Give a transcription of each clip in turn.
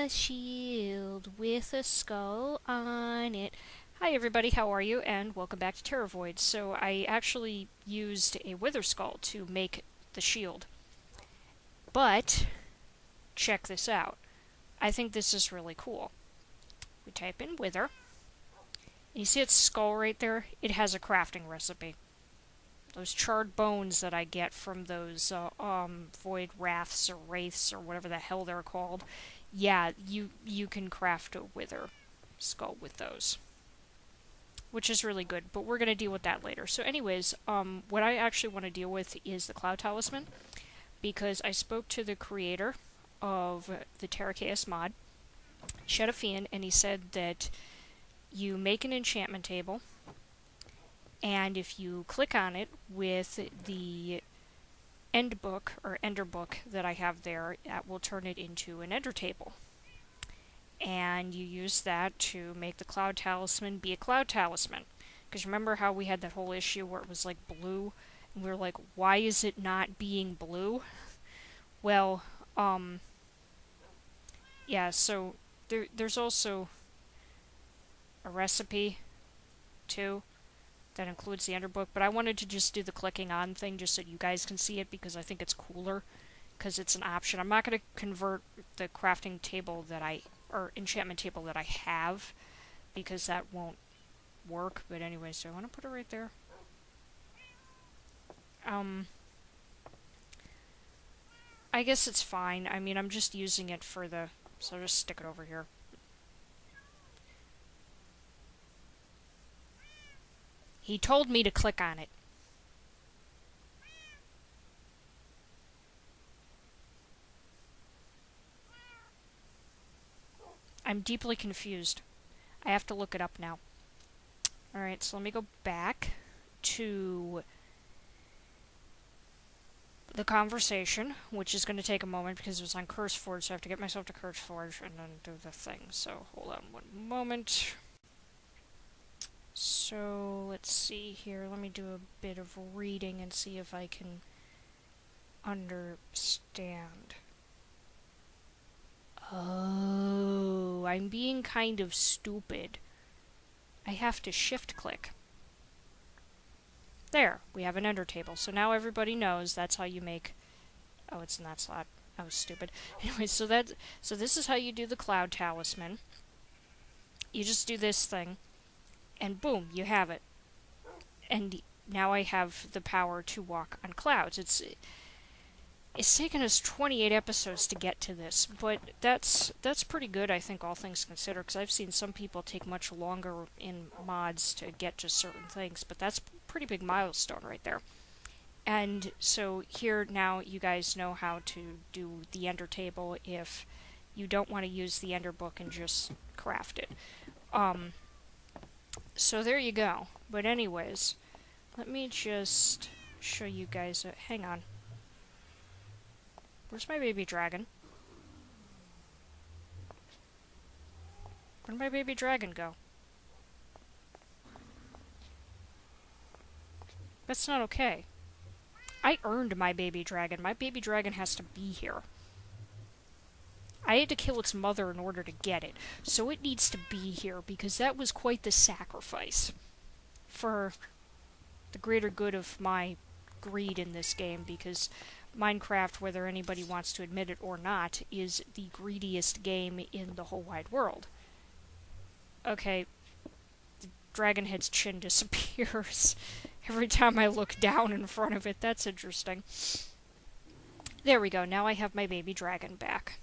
a shield with a skull on it. Hi everybody, how are you? And welcome back to TerraVoid. So I actually used a wither skull to make the shield. But, check this out. I think this is really cool. We type in wither. And you see its skull right there? It has a crafting recipe. Those charred bones that I get from those void wraiths or wraiths or whatever the hell they're called. Yeah, you can craft a wither skull with those, which is really good, but we're going to deal with that later. So anyways, what I actually want to deal with is the Cloud Talisman, because I spoke to the creator of the TerraVoid mod, Shadafian, and he said that you make an enchantment table, and if you click on it with the end book or ender book that I have there, that will turn it into an ender table. And you use that to make the Cloud Talisman be a Cloud Talisman. Because remember how we had that whole issue where it was like blue, and we were like, why is it not being blue? Well, yeah, so there's also a recipe too that includes the ender book, but I wanted to just do the clicking on thing just so you guys can see it because I think it's cooler, because it's an option. I'm not going to convert the crafting table that or enchantment table that I have, because that won't work, but anyway, so I want to put it right there. I guess it's fine. I mean, I'm just using it for the, so I'll just stick it over here. He told me to click on it. I'm deeply confused. I have to look it up now. Alright, so let me go back to the conversation, which is going to take a moment because it was on CurseForge, so I have to get myself to CurseForge and then do the thing. So hold on one moment. So let's see here. Let me do a bit of reading and see if I can understand. Oh, I'm being kind of stupid. I have to shift click. There, we have an ender table. So now everybody knows that's how you make... Oh, it's in that slot. I was stupid. Anyway, so this is how you do the Cloud Talisman. You just do this thing, and boom, you have it. And now I have the power to walk on clouds. It's taken us 28 episodes to get to this, but that's pretty good, I think, all things considered, because I've seen some people take much longer in mods to get to certain things, but that's a pretty big milestone right there. And so here now you guys know how to do the ender table if you don't want to use the ender book and just craft it. So there you go. But anyways, let me just show you guys hang on. Where's my baby dragon? Where'd my baby dragon go? That's not okay. I earned my baby dragon. My baby dragon has to be here. I had to kill its mother in order to get it, so it needs to be here, because that was quite the sacrifice for the greater good of my greed in this game, because Minecraft, whether anybody wants to admit it or not, is the greediest game in the whole wide world. Okay, the Dragonhead's chin disappears every time I look down in front of it. That's interesting. There we go, now I have my baby dragon back.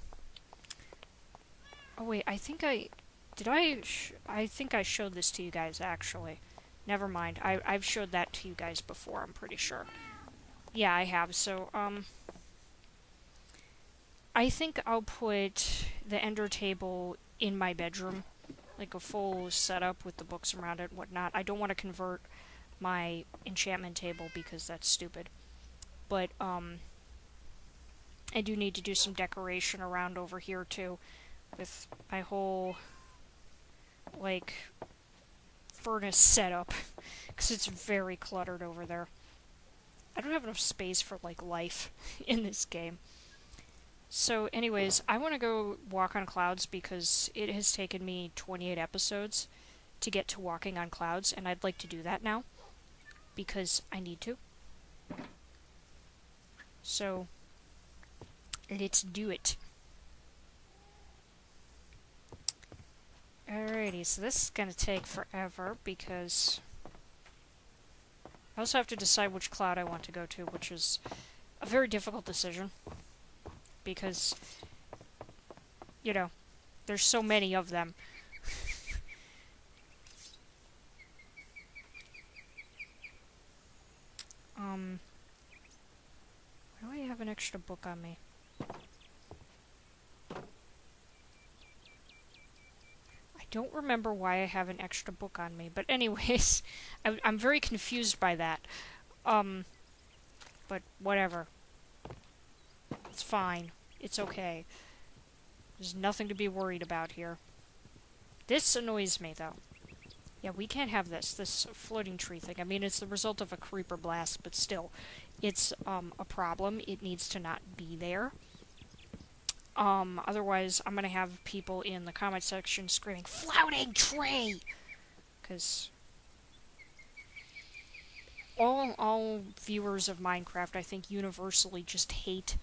Oh wait, I think I think I showed this to you guys, actually. Never mind, I've showed that to you guys before, I'm pretty sure. Yeah, I have. So, I think I'll put the ender table in my bedroom, like a full setup with the books around it and whatnot. I don't want to convert my enchantment table because that's stupid. But, I do need to do some decoration around over here too, with my whole, like, furnace setup, because it's very cluttered over there. I don't have enough space for, like, life in this game. So anyways, I want to go walk on clouds because it has taken me 28 episodes to get to walking on clouds, and I'd like to do that now because I need to. So let's do it. Alrighty, so this is gonna take forever because I also have to decide which cloud I want to go to, which is a very difficult decision because, you know, there's so many of them. Why do I have an extra book on me? I don't remember why I have an extra book on me, but anyways, I'm very confused by that. But whatever. It's fine. It's okay. There's nothing to be worried about here. This annoys me, though. Yeah, we can't have this floating tree thing. I mean, it's the result of a creeper blast, but still, it's a problem. It needs to not be there. Otherwise, I'm gonna have people in the comment section screaming, "Floating tree!" Because all viewers of Minecraft, I think, universally just hate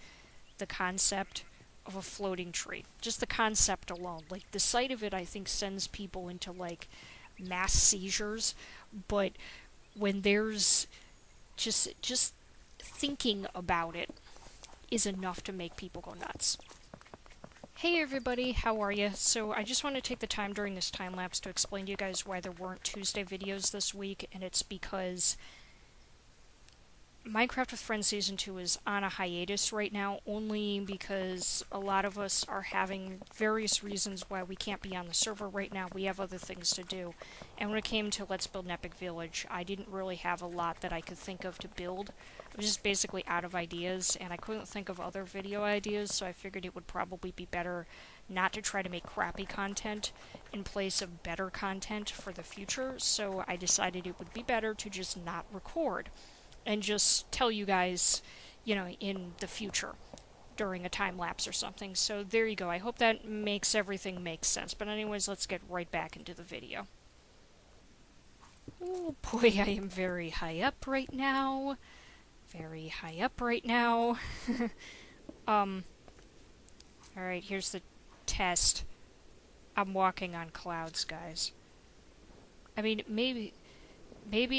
the concept of a floating tree. Just the concept alone. Like, the sight of it, I think, sends people into, like, mass seizures, but when there's just thinking about it is enough to make people go nuts. Hey everybody, how are you? So I just want to take the time during this time lapse to explain to you guys why there weren't Tuesday videos this week, and it's because Minecraft with Friends Season 2 is on a hiatus right now, only because a lot of us are having various reasons why we can't be on the server right now. We have other things to do. And when it came to Let's Build an Epic Village, I didn't really have a lot that I could think of to build. I was just basically out of ideas, and I couldn't think of other video ideas, so I figured it would probably be better not to try to make crappy content in place of better content for the future, so I decided it would be better to just not record and just tell you guys, you know, in the future during a time lapse or something. So there you go. I hope that makes everything make sense. But anyways, let's get right back into the video. Oh boy, I am very high up right now. Very high up right now. Alright, here's the test. I'm walking on clouds, guys. I mean, maybe,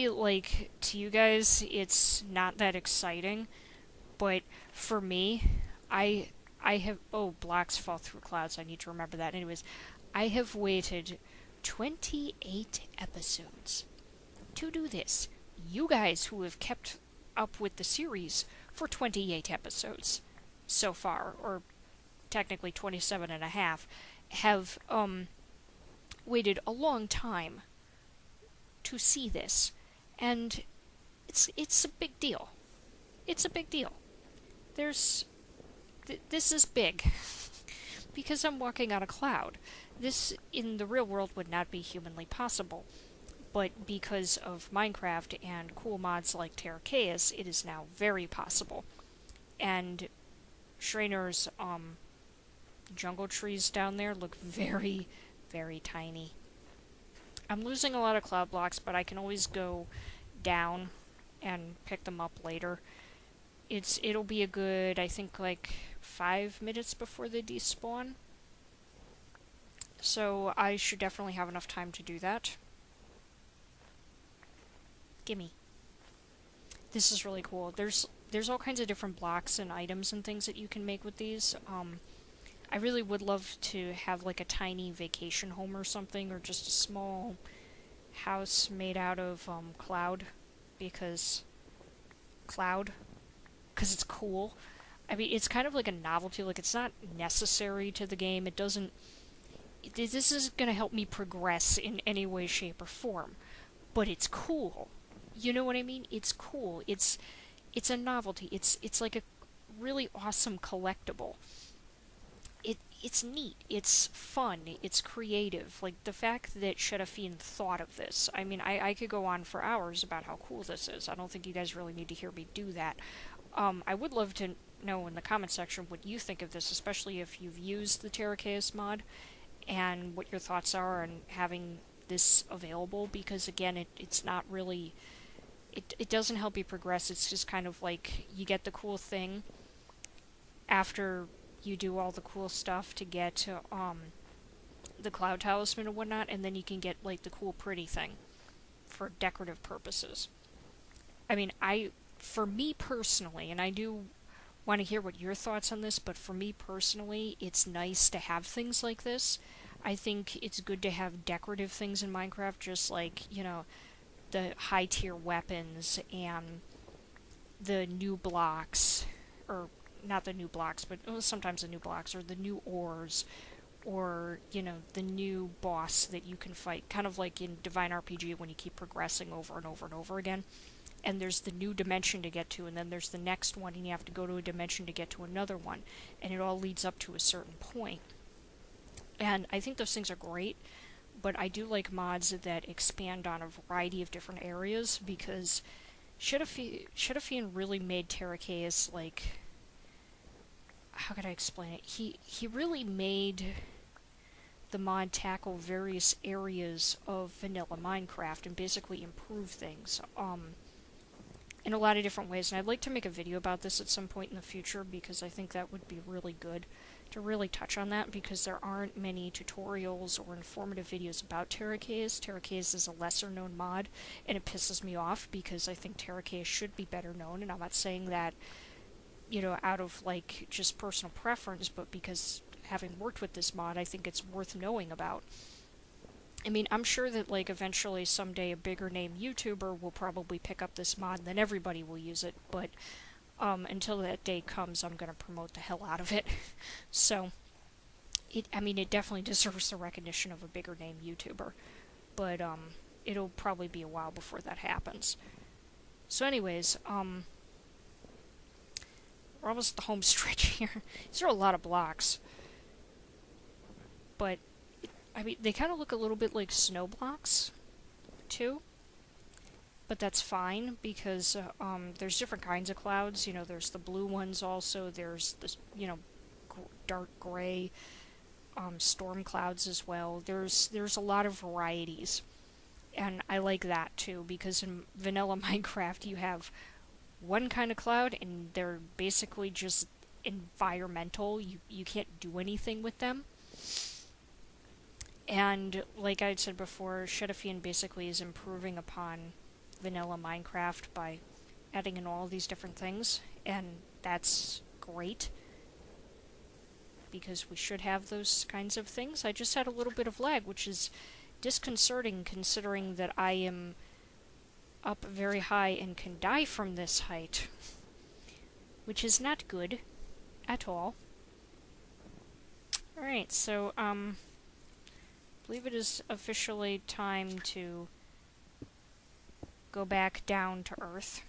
like, to you guys, it's not that exciting, but for me, I have... Oh, blocks fall through clouds, I need to remember that. Anyways, I have waited 28 episodes to do this. You guys who have kept up with the series for 28 episodes so far, or technically 27 and a half, have, waited a long time to see this, and it's a big deal. It's a big deal. This is big because I'm walking on a cloud. This in the real world would not be humanly possible, but because of Minecraft and cool mods like TerraVoid, it is now very possible. And Schreiner's jungle trees down there look very, very tiny. I'm losing a lot of cloud blocks, but I can always go down and pick them up later. It'll be a good, I think, like 5 minutes before they despawn. So I should definitely have enough time to do that. Gimme. This is really cool. There's all kinds of different blocks and items and things that you can make with these. I really would love to have like a tiny vacation home or something, or just a small house made out of cloud, because it's cool. I mean, it's kind of like a novelty, like it's not necessary to the game. It doesn't... This isn't going to help me progress in any way, shape, or form, but it's cool. You know what I mean? It's cool. It's a novelty. It's like a really awesome collectible. It's neat, it's fun, it's creative. Like, the fact that Shedafine thought of this, I mean, I could go on for hours about how cool this is. I don't think you guys really need to hear me do that. I would love to know in the comment section what you think of this, especially if you've used the TerraVoid mod, and what your thoughts are on having this available, because again, it's not really, it doesn't help you progress. It's just kind of like you get the cool thing after you do all the cool stuff to get the cloud talisman and whatnot, and then you can get like the cool pretty thing for decorative purposes. I mean, for me personally, and I do want to hear what your thoughts on this, but for me personally, it's nice to have things like this. I think it's good to have decorative things in Minecraft, just like, you know, the high tier weapons and the new blocks, or not the new blocks, but sometimes the new blocks, or the new ores, or, you know, the new boss that you can fight, kind of like in Divine RPG when you keep progressing over and over and over again. And there's the new dimension to get to, and then there's the next one, and you have to go to a dimension to get to another one, and it all leads up to a certain point. And I think those things are great, but I do like mods that expand on a variety of different areas, because Shadowfiend really made TerraVoid, like, how could I explain it? He really made the mod tackle various areas of vanilla Minecraft and basically improve things in a lot of different ways. And I'd like to make a video about this at some point in the future, because I think that would be really good to really touch on that, because there aren't many tutorials or informative videos about TerraVoid. TerraVoid is a lesser known mod, and it pisses me off because I think TerraVoid should be better known, and I'm not saying that, you know, out of like just personal preference, but because having worked with this mod, I think it's worth knowing about. I mean, I'm sure that like eventually someday a bigger name YouTuber will probably pick up this mod and then everybody will use it, but until that day comes, I'm going to promote the hell out of it. So, I mean, it definitely deserves the recognition of a bigger name YouTuber, but it'll probably be a while before that happens. So anyways, we're almost at the home stretch here. These are a lot of blocks. But, I mean, they kind of look a little bit like snow blocks, too. But that's fine, because there's different kinds of clouds. You know, there's the blue ones also. There's the, you know, dark gray storm clouds as well. There's a lot of varieties. And I like that, too, because in vanilla Minecraft you have one kind of cloud, and they're basically just environmental. You can't do anything with them. And like I said before, Shadowfiend basically is improving upon vanilla Minecraft by adding in all these different things, and that's great, because we should have those kinds of things. I just had a little bit of lag, which is disconcerting considering that I am up very high and can die from this height, which is not good at all. Alright, so I believe it is officially time to go back down to Earth.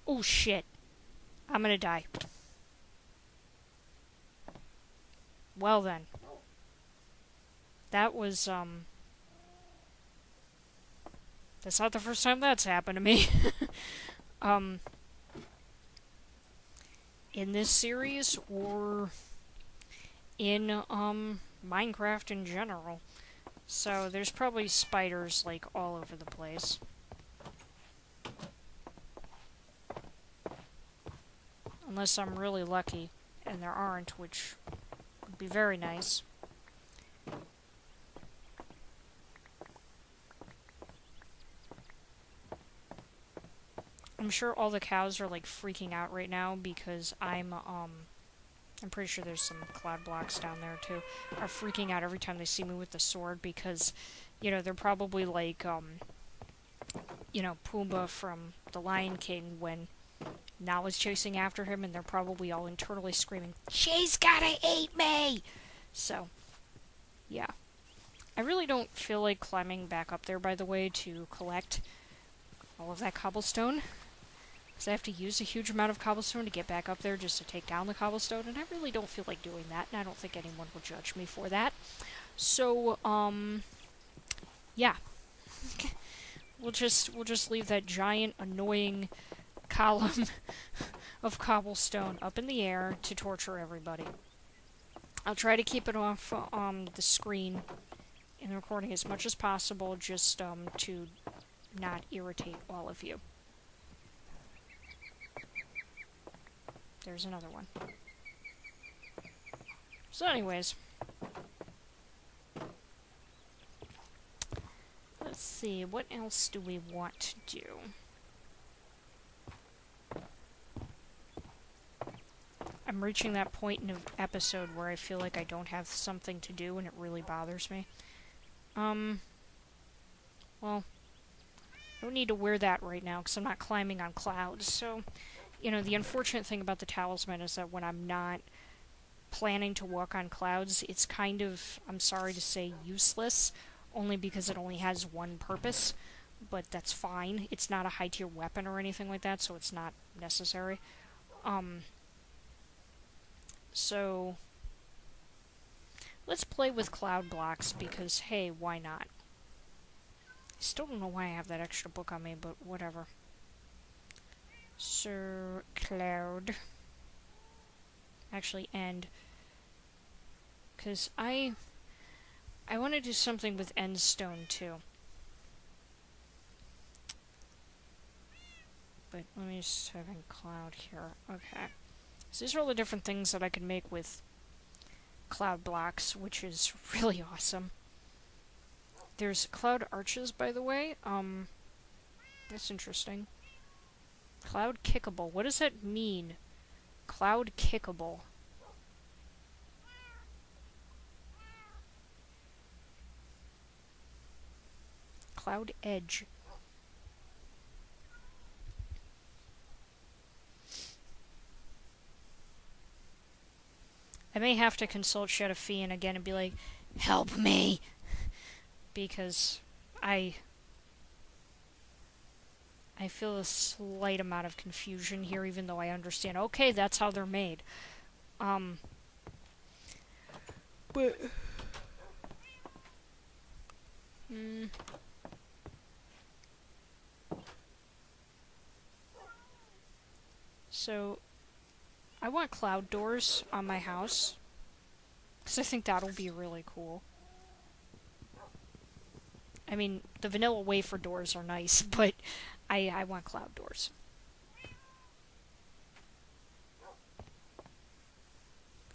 Oh shit, I'm gonna die. Well then, that was that's not the first time that's happened to me. In this series, or in, Minecraft in general. So, there's probably spiders, like, all over the place. Unless I'm really lucky, and there aren't, which would be very nice. I'm sure all the cows are like freaking out right now because I'm pretty sure there's some cloud blocks down there too, are freaking out every time they see me with the sword, because, you know, they're probably like, you know, Pumbaa from The Lion King when Nala's chasing after him, and they're probably all internally screaming, "She's gonna eat me!" So, yeah. I really don't feel like climbing back up there, by the way, to collect all of that cobblestone. Because I have to use a huge amount of cobblestone to get back up there just to take down the cobblestone, and I really don't feel like doing that, and I don't think anyone will judge me for that. So, yeah. we'll just leave that giant annoying column of cobblestone up in the air to torture everybody. I'll try to keep it off the screen in the recording as much as possible, just to not irritate all of you. There's another one. So anyways, let's see, what else do we want to do? I'm reaching that point in an episode where I feel like I don't have something to do and it really bothers me. Well, I don't need to wear that right now because I'm not climbing on clouds, so, you know, the unfortunate thing about the talisman is that when I'm not planning to walk on clouds, it's kind of, I'm sorry to say, useless, only because it only has one purpose, but that's fine. It's not a high-tier weapon or anything like that, so it's not necessary. So, let's play with cloud blocks, because, hey, why not? I still don't know why I have that extra book on me, but whatever. So, cloud. Actually, end. Because I want to do something with end stone, too. But let me just have a cloud here. Okay. So these are all the different things that I can make with cloud blocks, which is really awesome. There's cloud arches, by the way. That's interesting. Cloud kickable. What does that mean? Cloud kickable. Cloud edge. I may have to consult Shadowfiend again and be like, help me! Because I feel a slight amount of confusion here, even though I understand, okay, that's how they're made. But... So, I want cloud doors on my house, because I think that'll be really cool. I mean, the vanilla wafer doors are nice, but I want cloud doors.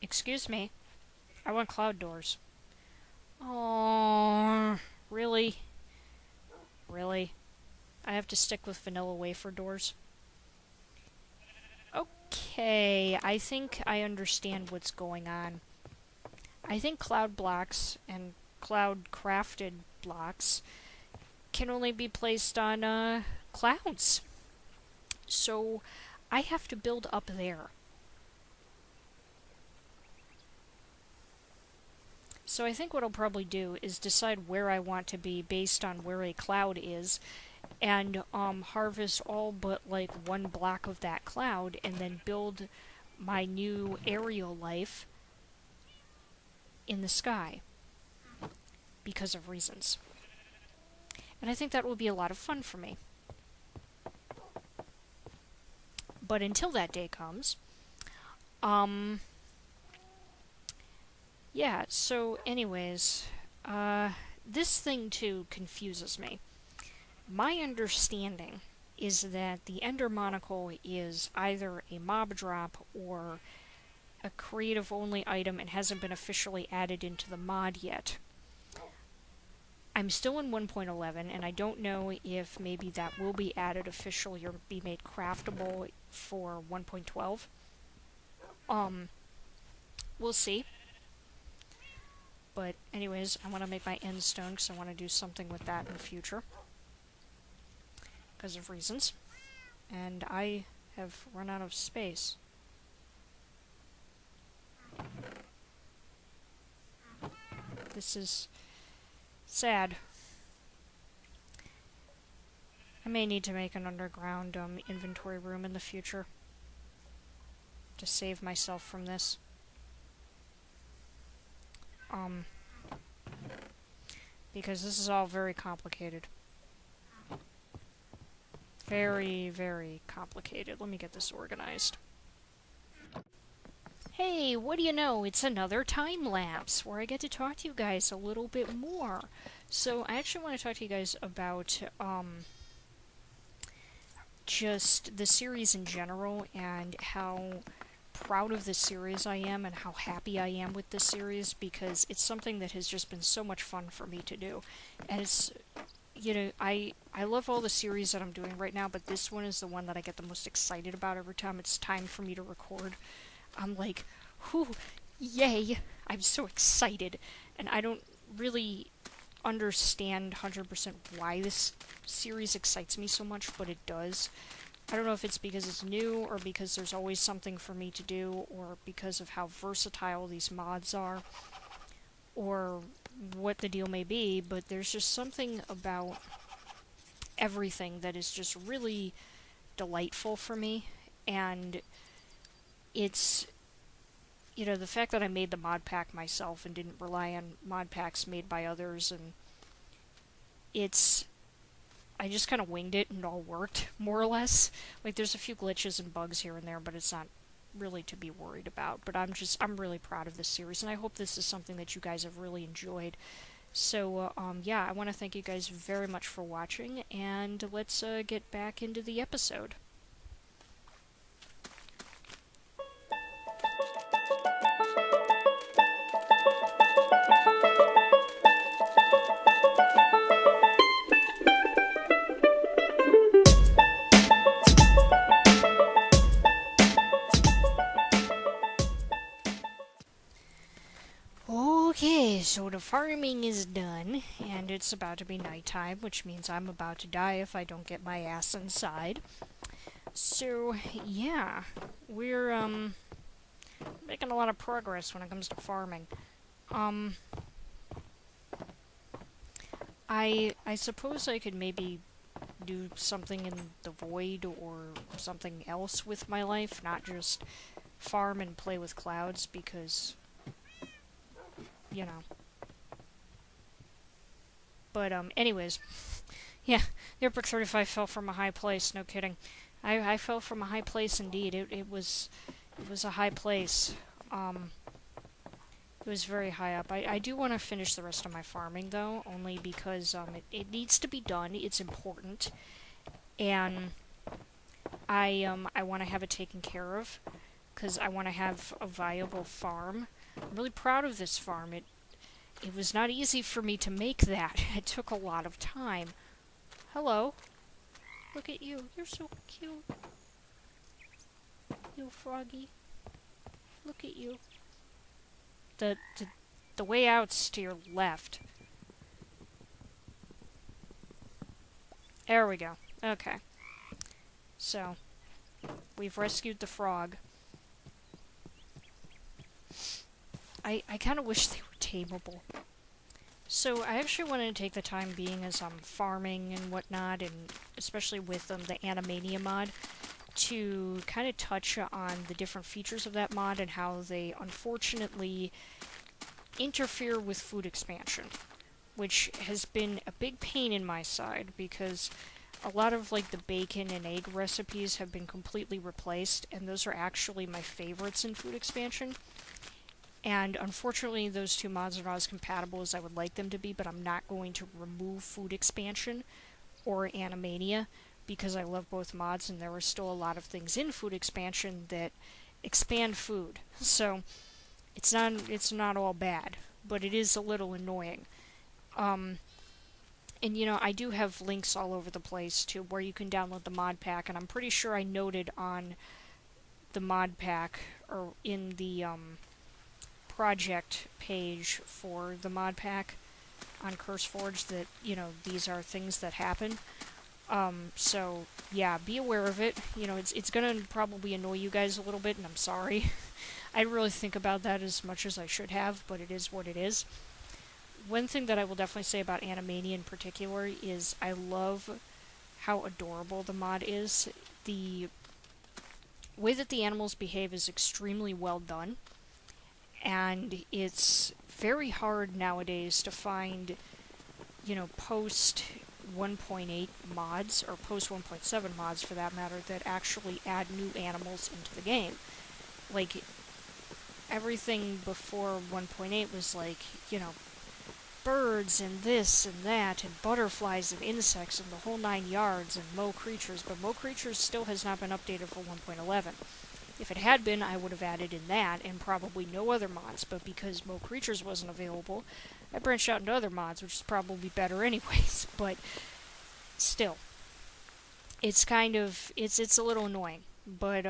Excuse me. I want cloud doors. Oh, really? Really? I have to stick with vanilla wafer doors? Okay, I think I understand what's going on. I think cloud blocks and cloud crafted blocks can only be placed on clouds. So I have to build up there. So I think what I'll probably do is decide where I want to be based on where a cloud is, and harvest all but like one block of that cloud, and then build my new aerial life in the sky because of reasons. And I think that will be a lot of fun for me. But until that day comes, yeah, so anyways, this thing too confuses me. My understanding is that the Ender Monocle is either a mob drop or a creative-only item and hasn't been officially added into the mod yet. I'm still in 1.11, and I don't know if maybe that will be added officially or be made craftable for 1.12. We'll see. But anyways, I want to make my end stone because I want to do something with that in the future. Because of reasons. And I have run out of space. This is sad. I may need to make an underground inventory room in the future to save myself from this. Because this is all very complicated. very, very complicated. Let me get this organized. Hey, what do you know? It's another time lapse where I get to talk to you guys a little bit more. So I actually want to talk to you guys about just the series in general and how proud of this series I am and how happy I am with this series, because it's something that has just been so much fun for me to do. And it's, I love all the series that I'm doing right now, but this one is the one that I get the most excited about every time it's time for me to record. I'm like, whew, yay, I'm so excited. And I don't really understand 100% why this series excites me so much, but it does. I don't know if it's because it's new, or because there's always something for me to do, or because of how versatile these mods are, or what the deal may be, but there's just something about everything that is just really delightful for me. And it's, the fact that I made the mod pack myself and didn't rely on mod packs made by others, and I just kind of winged it and it all worked, more or less. Like, there's a few glitches and bugs here and there, but it's not really to be worried about. But I'm really proud of this series, and I hope this is something that you guys have really enjoyed. So, yeah, I want to thank you guys very much for watching, and let's get back into the episode. Okay, so the farming is done, and it's about to be nighttime, which means I'm about to die if I don't get my ass inside. So, yeah, we're, making a lot of progress when it comes to farming. I suppose I could maybe do something in the void or something else with my life, not just farm and play with clouds, because, But, anyways, yeah, the Epic 35 fell from a high place, no kidding. I fell from a high place indeed. It was a high place. It was very high up. I do want to finish the rest of my farming, though, only because, it needs to be done. It's important. And I want to have it taken care of, because I want to have a viable farm. I'm really proud of this farm. It was not easy for me to make that. It took a lot of time. Hello. Look at you. You're so cute. You froggy. Look at you. The way out's to your left. There we go. Okay. So, we've rescued the frog. I kind of wish they were tameable. So I actually wanted to take the time being as I'm farming and whatnot, and especially with the Animania mod, to kind of touch on the different features of that mod and how they unfortunately interfere with food expansion, which has been a big pain in my side, because a lot of like the bacon and egg recipes have been completely replaced, and those are actually my favorites in food expansion. And unfortunately, those two mods are not as compatible as I would like them to be, but I'm not going to remove food expansion or Animania, because I love both mods, and there are still a lot of things in food expansion that expand food. So it's not all bad, but it is a little annoying. And I do have links all over the place to where you can download the mod pack, and I'm pretty sure I noted on the mod pack, or in the project page for the mod pack on CurseForge, that, these are things that happen. So, yeah, be aware of it. It's gonna probably annoy you guys a little bit, and I'm sorry. I didn't really think about that as much as I should have, but it is what it is. One thing that I will definitely say about Animania in particular is I love how adorable the mod is. The way that the animals behave is extremely well done, and it's very hard nowadays to find, post 1.8 mods, or post 1.7 mods for that matter, that actually add new animals into the game. Like, everything before 1.8 was like, you know, birds and this and that and butterflies and insects and the whole 9 yards and Mo Creatures, but Mo Creatures still has not been updated for 1.11. If it had been, I would have added in that and probably no other mods, but because Mo Creatures wasn't available, I branched out into other mods, which is probably better anyways, but still. It's kind of, it's a little annoying, but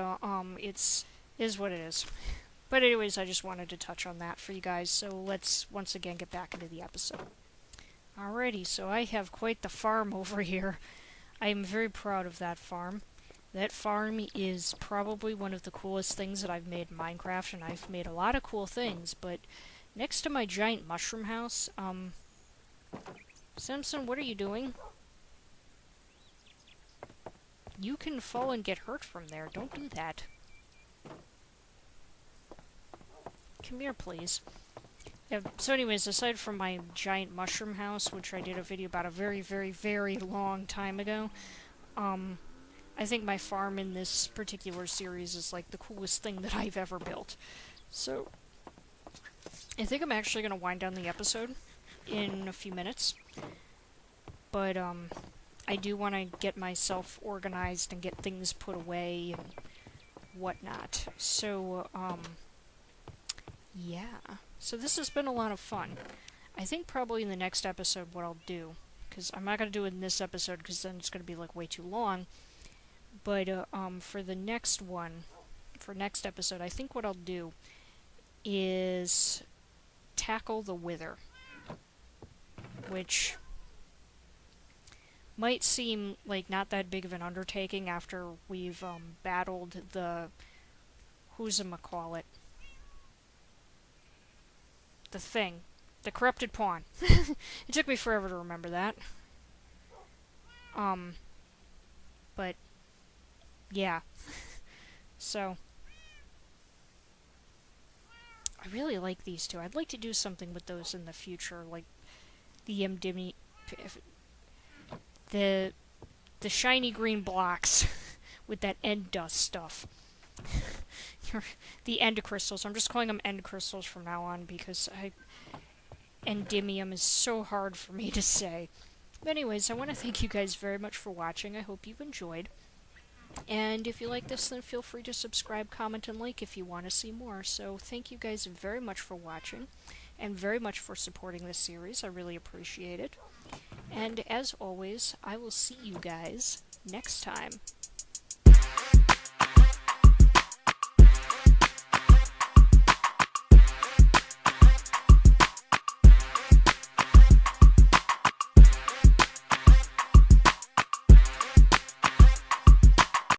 it's is what it is. But anyways, I just wanted to touch on that for you guys, so let's once again get back into the episode. Alrighty, so I have quite the farm over here. I am very proud of that farm. That farm is probably one of the coolest things that I've made in Minecraft, and I've made a lot of cool things, but next to my giant mushroom house, Simpson, what are you doing? You can fall and get hurt from there. Don't do that. Come here, please. Yeah, so anyways, aside from my giant mushroom house, which I did a video about a very, very, very long time ago, I think my farm in this particular series is like the coolest thing that I've ever built. So, I think I'm actually going to wind down the episode in a few minutes. But, I do want to get myself organized and get things put away and whatnot. So, yeah. So this has been a lot of fun. I think probably in the next episode what I'll do, because I'm not going to do it in this episode because then it's going to be like way too long, but for the next one, for next episode, I think what I'll do is tackle the Wither, which might seem like not that big of an undertaking after we've battled the who's-a-macallit. The thing. The corrupted pawn. It took me forever to remember that. But, yeah. So, I really like these two. I'd like to do something with those in the future, like the the shiny green blocks with that end dust stuff. The end crystals. I'm just calling them end crystals from now on because endymium is so hard for me to say. But anyways, I want to thank you guys very much for watching. I hope you've enjoyed. And if you like this, then feel free to subscribe, comment, and like if you want to see more. So thank you guys very much for watching and very much for supporting this series. I really appreciate it. And as always, I will see you guys next time.